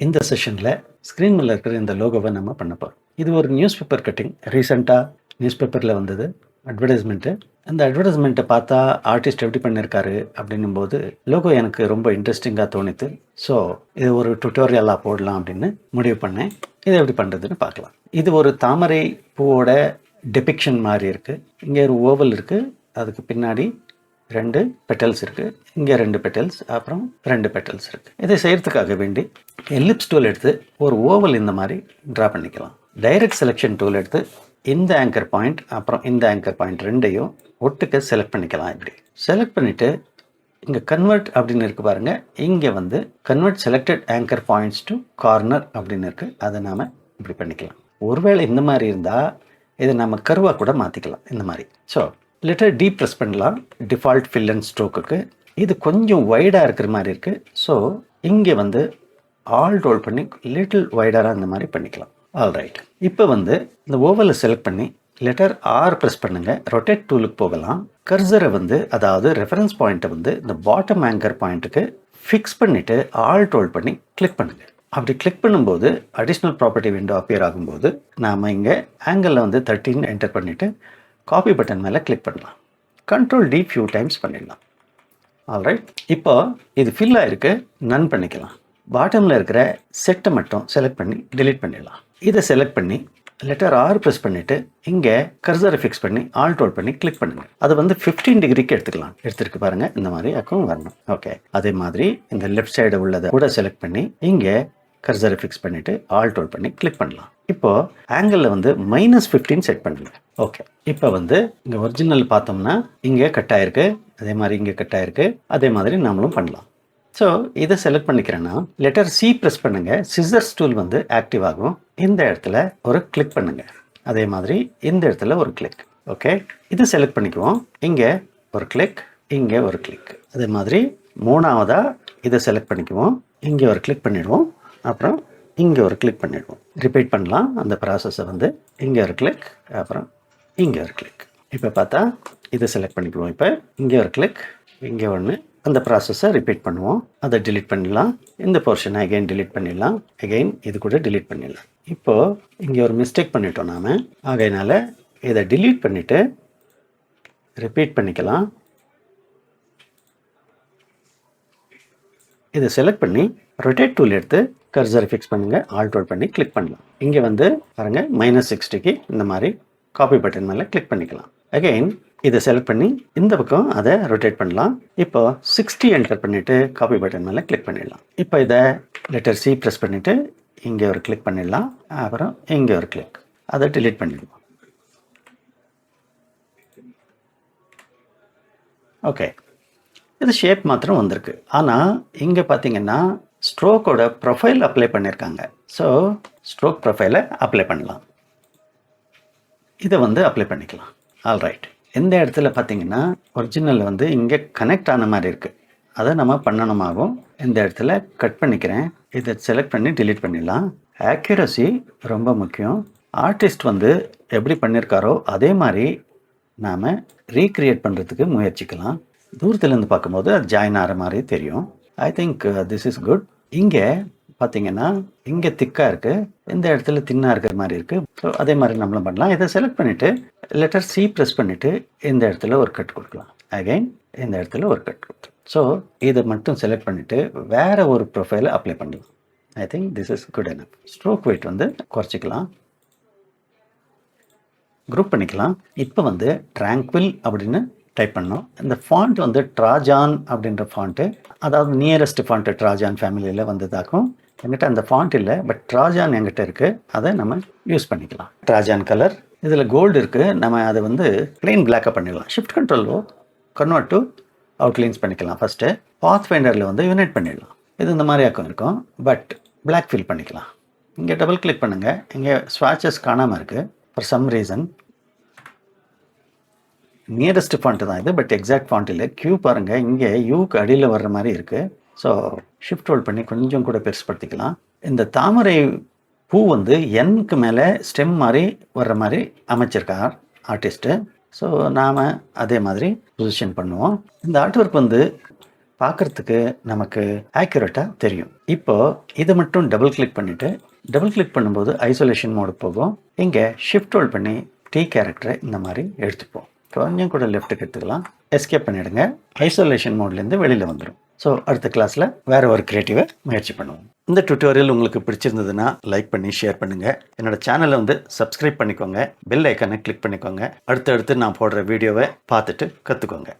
இந்த செஷனில் ஸ்க்ரீன் மேலே இருக்கிற இந்த லோகோவை நம்ம பண்ண போகிறோம். இது ஒரு நியூஸ் பேப்பர் கட்டிங். ரீசெண்டாக நியூஸ் பேப்பரில் வந்தது அட்வர்டைஸ்மெண்ட்டு. அந்த அட்வர்டைஸ்மெண்ட்டை பார்த்தா ஆர்டிஸ்ட் எப்படி பண்ணியிருக்காரு அப்படின்னும் போது லோகோ எனக்கு ரொம்ப இன்ட்ரெஸ்டிங்காக தோணித்து. ஸோ இது ஒரு டுட்டோரியலாக போடலாம் அப்படின்னு முடிவு பண்ணேன். இதை எப்படி பண்ணுறதுன்னு பார்க்கலாம். இது ஒரு தாமரை பூவோட டெபிக்ஷன் மாதிரி இருக்குது. இங்கே ஒரு ஓவல் இருக்குது, அதுக்கு பின்னாடி 2 பெட்டல்ஸ் இருக்குது, இங்கே 2 பெட்டல்ஸ், அப்புறம் 2 பெட்டல்ஸ் இருக்குது. இதை செய்கிறதுக்காக வேண்டி எல்லிப்ஸ் டூல் எடுத்து ஒரு ஓவல் இந்த மாதிரி ட்ரா பண்ணிக்கலாம். டைரக்ட் செலெக்ஷன் டூல் எடுத்து இந்த ஆங்கர் பாயிண்ட் அப்புறம் இந்த ஆங்கர் பாயிண்ட் ரெண்டையும் ஒட்டுக்க செலக்ட் பண்ணிக்கலாம். இப்படி செலக்ட் பண்ணிவிட்டு இங்கே கன்வெர்ட் அப்படின்னு இருக்குது பாருங்கள். இங்கே வந்து convert selected anchor points to corner அப்படின்னு இருக்குது. அதை நாம் இப்படி பண்ணிக்கலாம். ஒருவேளை இந்த மாதிரி இருந்தால் இதை நம்ம கருவாக கூட மாற்றிக்கலாம் இந்த மாதிரி. ஸோ லெட்டர் டி ப்ரெஸ் பண்ணலாம் டிஃபால்ட் ஃபில் அண்ட் ஸ்ட்ரோக்குக்கு. இது கொஞ்சம் வைடாக இருக்கிற மாதிரி இருக்குது. ஸோ இங்கே வந்து ஆல் ரோல் பண்ணி லிட்டில் வைடராக இந்த மாதிரி பண்ணிக்கலாம். All right. இப்போ வந்து இந்த ஓவலை செலக்ட் பண்ணி லெட்டர் ஆர் ப்ரெஸ் பண்ணுங்கள். ரொட்டேட் டூலுக்கு போகலாம். கர்சரை வந்து அதாவது ரெஃபரன்ஸ் பாயிண்ட்டை வந்து இந்த பாட்டம் ஆங்கர் பாயிண்ட்டுக்கு ஃபிக்ஸ் பண்ணிவிட்டு ஆல் ரோல் பண்ணி கிளிக் பண்ணுங்கள். அப்படி கிளிக் பண்ணும்போது அடிஷ்னல் ப்ராப்பர்ட்டி விண்டோ அப்பியர் ஆகும்போது நாம் இங்கே ஆங்கிளில் வந்து 13 என்டர் பண்ணிவிட்டு காப்பி பட்டன் மேலே கிளிக் பண்ணலாம். கண்ட்ரோல் டி ஃபியூ டைம்ஸ் பண்ணிடலாம். ஆல்ரைட். இப்போ இது ஃபில் ஆகிருக்கு, நன் பண்ணிக்கலாம். பாட்டமில் இருக்கிற செட்டை மட்டும் செலக்ட் பண்ணி டிலீட் பண்ணிடலாம். இதை செலக்ட் பண்ணி லெட்டர் ஆர் ப்ரெஸ் பண்ணிவிட்டு இங்கே கர்சரை ஃபிக்ஸ் பண்ணி ஆல்ட் ரோல் பண்ணி கிளிக் பண்ணுங்கள். அது வந்து 15 டிகிரிக்கு எடுத்துக்கலாம். எடுத்துருக்கு பாருங்கள், இந்த மாதிரி அக்கம் வரணும். ஓகே. அதே மாதிரி இந்த லெஃப்ட் சைடு உள்ளதை கூட செலக்ட் பண்ணி இங்கே கர்சரை ஃபிக்ஸ் பண்ணிவிட்டு ஆல்ட் ரோல் பண்ணி கிளிக் பண்ணலாம். இப்போது ஆங்கிளில் வந்து -15 செட் பண்ணுங்க. ஓகே. இப்போ வந்து இங்கே ஒரிஜினல் பார்த்தோம்னா இங்கே கட் ஆயிருக்கு, அதே மாதிரி இங்கே கட் ஆயிருக்கு. அதே மாதிரி நாமளும் பண்ணலாம். ஸோ இதை செலக்ட் பண்ணிக்கிறேன்னா லெட்டர் சி ப்ரெஸ் பண்ணுங்கள். சிசர்ஸ் டூல் வந்து ஆக்டிவ் ஆகும். இந்த இடத்துல ஒரு கிளிக் பண்ணுங்கள். அதே மாதிரி இந்த இடத்துல ஒரு கிளிக். ஓகே. இதை செலக்ட் பண்ணிக்குவோம். இங்கே ஒரு கிளிக், இங்கே ஒரு கிளிக். அதே மாதிரி மூணாவதாக இதை செலக்ட் பண்ணிக்குவோம். இங்கே ஒரு கிளிக் பண்ணிடுவோம், அப்புறம் இங்கே ஒரு கிளிக் பண்ணிடுவோம். ரிப்பீட் பண்ணலாம் அந்த ப்ராசஸை வந்து. இங்கே ஒரு கிளிக், அப்புறம் இங்கே ஒரு கிளிக். இப்போ பார்த்தா இதை செலக்ட் பண்ணிக்குவோம். இப்போ இங்கே ஒரு கிளிக், இங்கே ஒன்று. அந்த ப்ராசஸை ரிப்பீட் பண்ணுவோம். அதை டிலீட் பண்ணிடலாம். இந்த போர்ஷனை அகைன் டிலீட் பண்ணிடலாம். அகைன் இது கூட டிலீட் பண்ணிடலாம். இப்போது இங்கே ஒரு மிஸ்டேக் பண்ணிட்டோம் நாம். ஆகையினால இதை டிலீட் பண்ணிவிட்டு ரிப்பீட் பண்ணிக்கலாம். இதை செலக்ட் பண்ணி ரொட்டேட் டூல் எடுத்து கர்சரை ஃபிக்ஸ் பண்ணுங்கள். ஆல்ட் ரோல் பண்ணி கிளிக் பண்ணலாம். இங்கே வந்து பாருங்கள் -60க்கு இந்த மாதிரி காப்பி பட்டன் மேலே கிளிக் பண்ணிக்கலாம். அகைன் இதை செலக்ட் பண்ணி இந்த பக்கம் அதை ரொட்டேட் பண்ணலாம். இப்போ 60 என்டர் பண்ணிவிட்டு காப்பி பட்டன் மேலே கிளிக் பண்ணிடலாம். இப்போ இதை லெட்டர் சி ப்ரெஸ் பண்ணிவிட்டு இங்கே ஒரு கிளிக் பண்ணிடலாம், அப்புறம் இங்கே ஒரு கிளிக். அதை டிலீட் பண்ணிடுவோம். ஓகே. இது ஷேப் மாத்திரம் வந்திருக்கு. ஆனால் இங்கே பார்த்தீங்கன்னா ஸ்ட்ரோக்கோட ப்ரொஃபைல் அப்ளை பண்ணியிருக்காங்க. ஸோ ஸ்ட்ரோக் ப்ரொஃபைலை அப்ளை பண்ணலாம். இதை வந்து அப்ளை பண்ணிக்கலாம். All right. இந்த இடத்துல பார்த்தீங்கன்னா ஒரிஜினல் வந்து இங்கே கனெக்ட் ஆன மாதிரி இருக்குது. அதை நம்ம பண்ணணுமாகும். இந்த இடத்துல கட் பண்ணிக்கிறேன். இதை செலக்ட் பண்ணி டிலீட் பண்ணிடலாம். ஆக்யூரசி ரொம்ப முக்கியம். ஆர்டிஸ்ட் வந்து எப்படி பண்ணியிருக்காரோ அதே மாதிரி நாம் ரீக்ரியேட் பண்ணுறதுக்கு முயற்சிக்கலாம். தூரத்துலேருந்து பார்க்கும்போது அது ஜாயின் ஆகிற மாதிரி தெரியும். I think this is good. இங்கே பார்த்தீங்கன்னா இங்கே திக்காக இருக்குது, இந்த இடத்துல தின்னாக இருக்கிற மாதிரி இருக்குது. ஸோ அதே மாதிரி நம்மளும் பண்ணலாம். இதை செலக்ட் பண்ணிவிட்டு லெட்டர் சி ப்ரெஸ் பண்ணிவிட்டு இந்த இடத்துல ஒரு கட் கொடுக்கலாம். அகைன் இந்த இடத்துல ஒரு கட் கொடுத்து. ஸோ இதை மட்டும் செலக்ட் பண்ணிவிட்டு வேறு ஒரு ப்ரொஃபைலை அப்ளை பண்ணலாம். I think this is good எனப். ஸ்ட்ரோக் வெயிட் வந்து குறைச்சிக்கலாம், குரூப் பண்ணிக்கலாம். இப்போ வந்து ட்ராங்குவில் அப்படின்னு டைப் பண்ணோம். இந்த ஃபாண்ட் வந்து ட்ராஜான் அப்படின்ற ஃபாண்ட்டு, அதாவது நியரஸ்ட் ஃபாண்ட்டு ட்ராஜான் ஃபேமிலியில் வந்ததாக்கும். என்கிட்ட அந்த ஃபாண்ட் இல்லை, பட் ட்ராஜான் என்கிட்ட இருக்குது. அதை நம்ம யூஸ் பண்ணிக்கலாம். ட்ராஜான் கலர் இதில் கோல்டு இருக்குது. நம்ம அதை வந்து பிளெயின் பிளாக்காக பண்ணிடலாம். Shift control convert to outlines பண்ணிக்கலாம். ஃபஸ்ட்டு பாத் ஃபைண்டரில் வந்து யூனைட் பண்ணிடலாம். இது இந்த மாதிரி ஆக்கம் இருக்கும், பட் பிளாக் ஃபில் பண்ணிக்கலாம். இங்கே டபுள் கிளிக் பண்ணுங்கள். இங்கே ஸ்வாட்சஸ் காணாமல் இருக்குது for some reason. Nearest font தான் இது, பட் எக்ஸாக்ட் ஃபாண்ட் இல்லை. கியூ பாருங்கள், இங்கே யூக்கு அடியில் வர்ற மாதிரி இருக்குது. ஸோ ஷிஃப்ட் ஹோல்ட் பண்ணி கொஞ்சம் கூட பெருசுப்படுத்திக்கலாம். இந்த தாமரை பூ வந்து என்க்கு மேலே ஸ்டெம் மாதிரி வர்ற மாதிரி அமைச்சிருக்கார் ஆர்டிஸ்ட்டு. ஸோ நாம் அதே மாதிரி பொசிஷன் பண்ணுவோம். இந்த ஆர்ட் ஒர்க் வந்து பார்க்கறதுக்கு நமக்கு ஆக்யூரேட்டாக தெரியும். இப்போ இதை மட்டும் டபுள் கிளிக் பண்ணிவிட்டு டபுள் கிளிக் பண்ணும்போது ஐசோலேஷன் மோடு போகும். இங்கே ஷிஃப்ட் ஹோல்ட் பண்ணி T கேரக்டரை இந்த மாதிரி எடுத்துப்போம். கொஞ்சம் கூட லெஃப்ட்டுக்கு எடுத்துக்கலாம். எஸ்கேப் பண்ணிவிடுங்க. ஐசோலேஷன் மோட்லேருந்து வெளியில் வந்துடும். ஸோ அடுத்த கிளாஸில் வேறு ஒரு க்ரியேட்டிவை முயற்சி பண்ணுவோம். இந்த டியூட்டோரியல் உங்களுக்கு பிடிச்சிருந்ததுன்னா லைக் பண்ணி ஷேர் பண்ணுங்கள். என்னோடய சேனலை சப்ஸ்கிரைப் பண்ணிக்கோங்க. பெல் ஐக்கானை கிளிக் பண்ணிக்கோங்க. அடுத்தடுத்து நான் போடுற வீடியோவை பார்த்துட்டு கற்றுக்கோங்க.